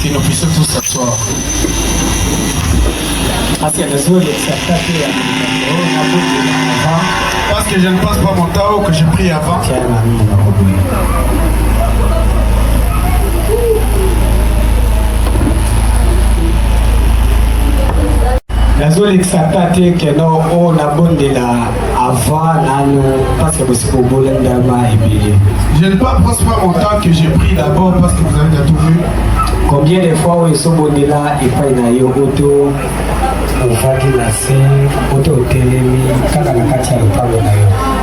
Que nous puissions tous s'asseoir. Parce que je ne passe pas mon temps que j'ai pris avant. Parce je ne passe pas mon temps que j'ai pris d'abord parce que vous avez déjà tout vu. Combien de fois où ils sont bonnés là et pas une auto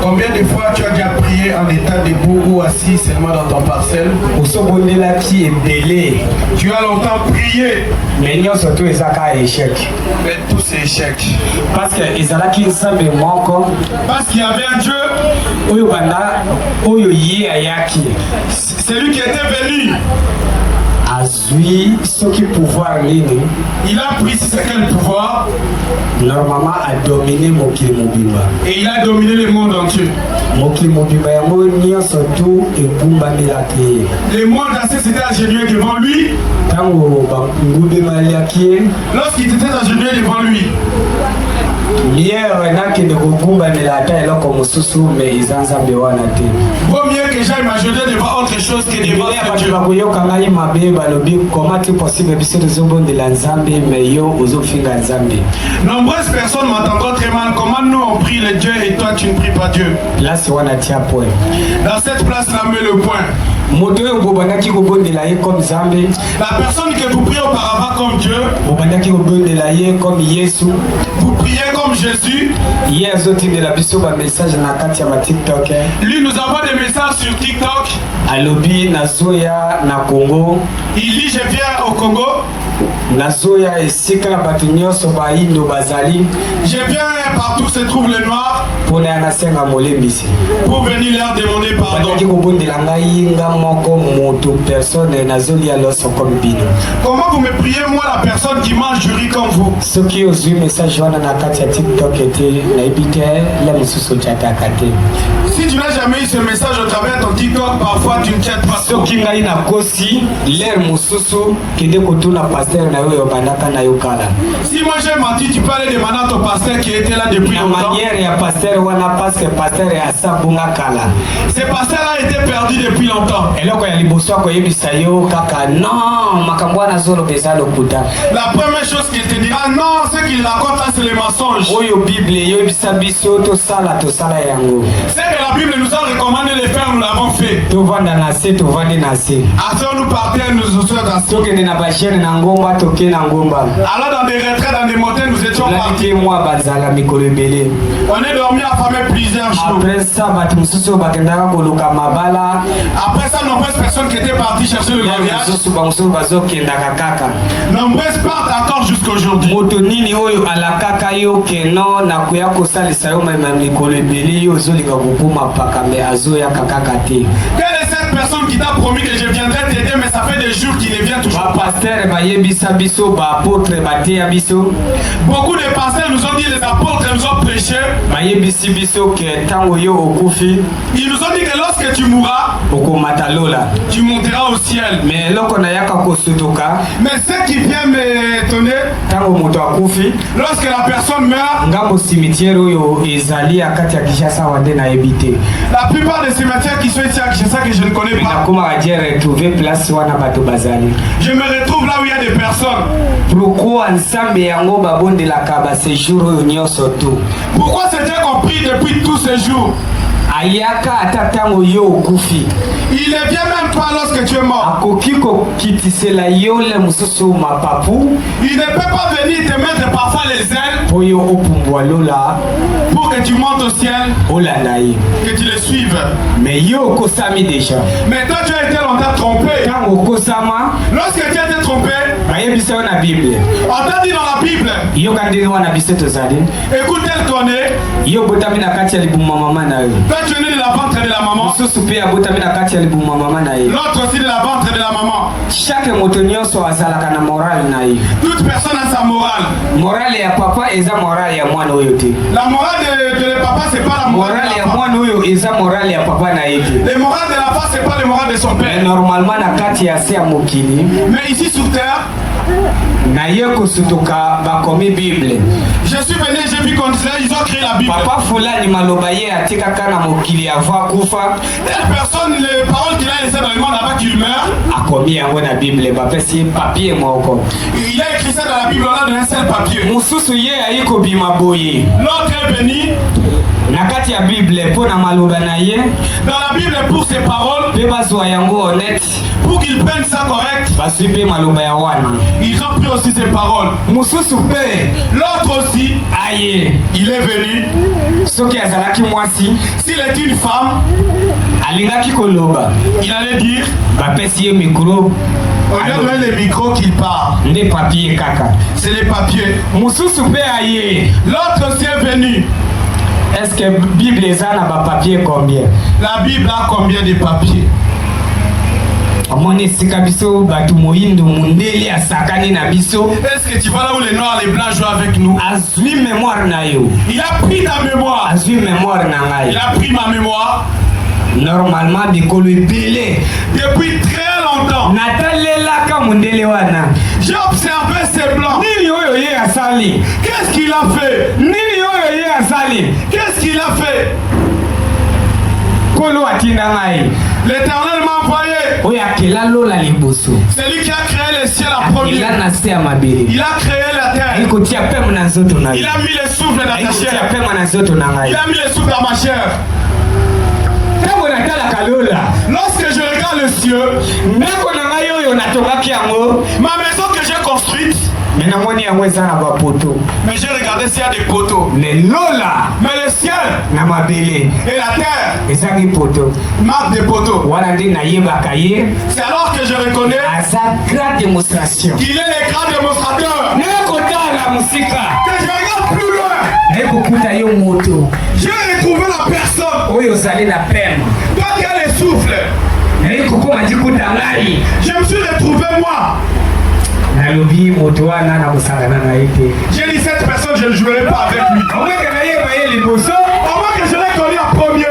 combien de fois tu as déjà prié en état debout ou assis seulement dans ton parcelle? Tu as longtemps prié. Mais surtout ils ont échec. Mais tous ces échecs. Parce qu'il y avait un Dieu. C'est lui qui était venu. Il a pris ce quel pouvoir. Normalement a dominé et il a dominé le monde entier. Le monde entier s'était agenouillé devant lui. Lorsqu'il était agenouillé devant lui, vaut mieux que j'aille m'agenouiller devant autre chose que devant Dieu. Nombreuses personnes m'entendront très mal. Comment nous on prie le Dieu et toi tu ne pries pas Dieu? Là c'est on a tia point. Dans cette place là met le point. La personne que vous priez auparavant comme Dieu, vous priez comme Jésus. Lui nous envoie des messages sur TikTok. Il dit je viens au Congo. Je viens partout se trouve le noir pour venir leur demander pardon. Comment vous me priez moi la personne qui mange du riz comme vous? Si tu n'as jamais eu ce message au travers de ton TikTok, parfois tu ne tiens pas. Si moi j'ai menti, tu peux aller demander à ton pasteur qui était là depuis longtemps. Ce pasteur-là était perdu depuis longtemps. La première chose qu'il te dira, non, ce qu'il raconte là c'est le mensonge. C'est que la Bible nous a recommandé de faire, nous l'avons fait. Après nous partir, nous nous sommes dans alors dans des retraites, dans des montagnes, nous étions partis. On est dormi affamé plusieurs jours. Après ça, nombreuses personnes qui étaient parties chercher le mariage. Nombreuses partent encore jusqu'aujourd'hui. Quelle est cette personne qui t'a promis que je viendrais t'aider, mais ça fait des jours qu'il ne vient toujours pas? Beaucoup de pasteurs nous ont dit, les apôtres nous ont prêché. Ils nous ont dit que lorsque tu mourras, tu monteras au ciel. Mais ce qui vient m'étonner, lorsque la personne meurt, la plupart des cimetières qui sont ici à Kinshasa que je ne connais pas, je me retrouve là où il y a des personnes. Pourquoi c'est Dieu qu'on prie depuis tous ces jours? ayaka atatango yo okufi. Il ne vient même pas lorsque tu es mort. Akokiko kitisela yo le mususu mapapu. Il ne peut pas venir te mettre parfois les ailes Poyo opumbwa lola. pour que tu montes au ciel, Olanai. que tu le suives. Mais yo kosami déjà. Mais toi tu as été longtemps trompé. Tango kosama. Lorsque tu as été trompé, Bayebisa yo na Bible. on t'a dit dans la Bible, Yo kandini wana biseto zali. écoute tel qu'on est, Yo botami na kati ya libuma mama na yo. toi tu es né de la ventre de la maman, Mususu pe abotami na kati ya libuma mama na yo. l'autre aussi de la ventre de la maman. Chaque moto nyonso azalaka na morale na yo. Toute personne a sa morale. Morale ya papa eza morale ya mwana oyo te. La morale de papa, c'est pas la morale Morale de ya la femme. mwana oyo eza morale ya papa na ye te. Le moral de la femme, c'est pas le moral de son Mais père. normalement na kati ya se ya mokili Mais ici sur terre, na ye kosutuka bakomi Bible. je suis venu, j'ai vu qu'on disait, ils ont créé la Bible. Papa fulani maloba ye atikaka na mokili ava kufa Telle personne, les paroles qu'il a laissées dans le monde avant qu'il meure, akomi yango na Bible bapesi papier moko. il a écrit ça dans la Bible, on a donné un seul papier. Mususu ye ayi kobima boye L'autre est venu na kati ya Bible mpo na maloba na ye dans la Bible pour ses paroles, mpe bazwa yango honnête pour qu'il prenne ça correct. bazwi mpe maloba ya wana. Ils ont pris aussi ses paroles. Mususu mpe L'autre aussi, aye il est venu. soki azalaki mwasi S'il est une femme, alingaki koloba il allait dire, bapesi ye mikro au lieu de mettre les micros qu'il parle, nde papier kaka. c'est les papiers. Mususu mpe aye L'autre aussi est venu. est-ce que Bible eza na bapapier combien? La Bible a combien de papiers? Omoni esika biso bato moyindo mundeli asakani na biso Est-ce que tu vois là où les noirs et les blancs jouent avec nous? azwi mémoire na yo, Il a pris ta mémoire. azwi mémoire na Il ngai. a pris ma mémoire. Normalement bikolo ebele Depuis très longtemps, natalelaka mundele wana j'ai observé ces blancs. nini oyo ye asali, Qu'est-ce qu'il a fait? nini oyo ye asali, Qu'est-ce qu'il a fait? kolo atinda ngai L'Éternel m'a envoyé. oyo akela lola liboso C'est lui qui a créé le ciel en premier. akela na se ya mabele Il a créé la terre. ekotia pema na nzoto na Il yo, a mis le souffle dans ta ekotia chair. pema na nzoto na ngai. Il a mis le souffle dans ma chair. Ntango natalaka lola Lorsque je regarde le ciel, ndako na ngai oyo natongaki yango ma maison que j'ai construite, me namoni yango eza na bapoto mais j'ai regardé s'il y a des poteaux. me lola Mais le ciel na mabele et la terre ezangi poto marquent des poteaux. wana nde nayebaka ye C'est alors que je reconnais aza grande démonstration. qu'il est le grand démonstrateur. nakotala mosika Que je regarde plus loin, nayekokuta yo moto j'ai retrouvé la personne. oyo ozali na pema, Toi qui as le souffle, nayekokoma ndikuta ngai je me suis retrouvé moi. nalobi moto wana na kosangana na ye te J'ai dit cette personne, je ne jouerai pas avec lui. omweke nayeba ye liboso Au moins que je l'ai connu en premier,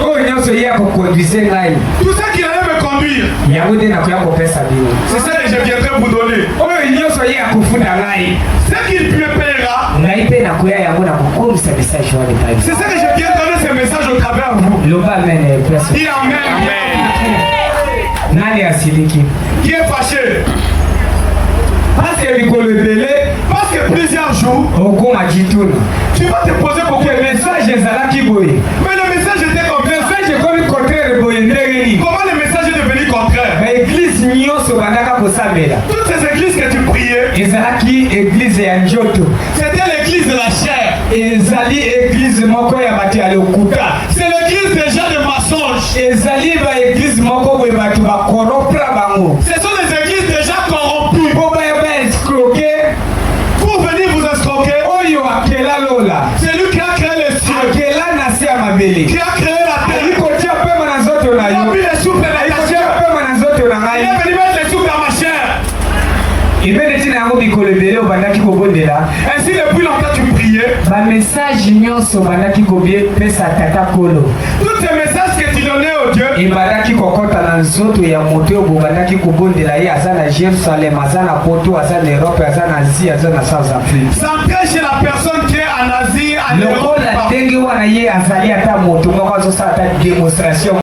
oyo nyonso ye akokonduise ngai tout ce qu'il allait me conduire, yango nde nakoya kopesa bino, c'est ça que je viendrai vous donner. oyo nyonso ye akofuta ngai Ce qu'il me paiera, ngai mpe nakoya yango na kokomisa message wana epai. c'est ça que je viens donner ce message au travers de vous. loba amen place Dis amen. nani asiliki Qui est fâché? parce que mikolo ebele Parce que plusieurs jours, okoma kituna tu vas te poser beaucoup de messages. message ezalaki boye, Mais le message était comme ça. message ekomi contraire boye ndenge nini Comment le message est devenu contraire? baeglise nyonso bandaka kosambela Toutes ces églises que tu priais, ezalaki eglize ya njoto, c'était l'église de la chair. ezali eglize moko ya bato ya lokuta, C'est l'église des gens de mensonges. ezali baeglize moko boye bato bakoropra bango Ce sont les églises des gens corrompus. mpo baya baescroke Pour venir vous escroquer, oyo akela lola c'est lui qui a créé le ciel, akela na se ya mabele qui a créé la terre. ayikotia pema na nzoto na Il a yo, mis le souffle dans ta ayikotia chair. pema na nzoto na Il ngai est venu mettre le souffle dans ma chair. ebele ntina yango mikolo ebele obandaki kobondela Ainsi, depuis longtemps, tu priais. bamessage nyonso obandaki kopesa tata kolo Tous ces messages que tu donnais au Dieu, ebandaki kokɔta na nzoto ya moto oyo bobandaki kobondela ye aza na Jérusalem, aza na poto, aza na Europe, aza na Asie, aza na South Afrique. s'entrer chez la personne qui est en Asie, en Europe. lokola ndenge wana ye azali ata moto moko azosala ata démonstration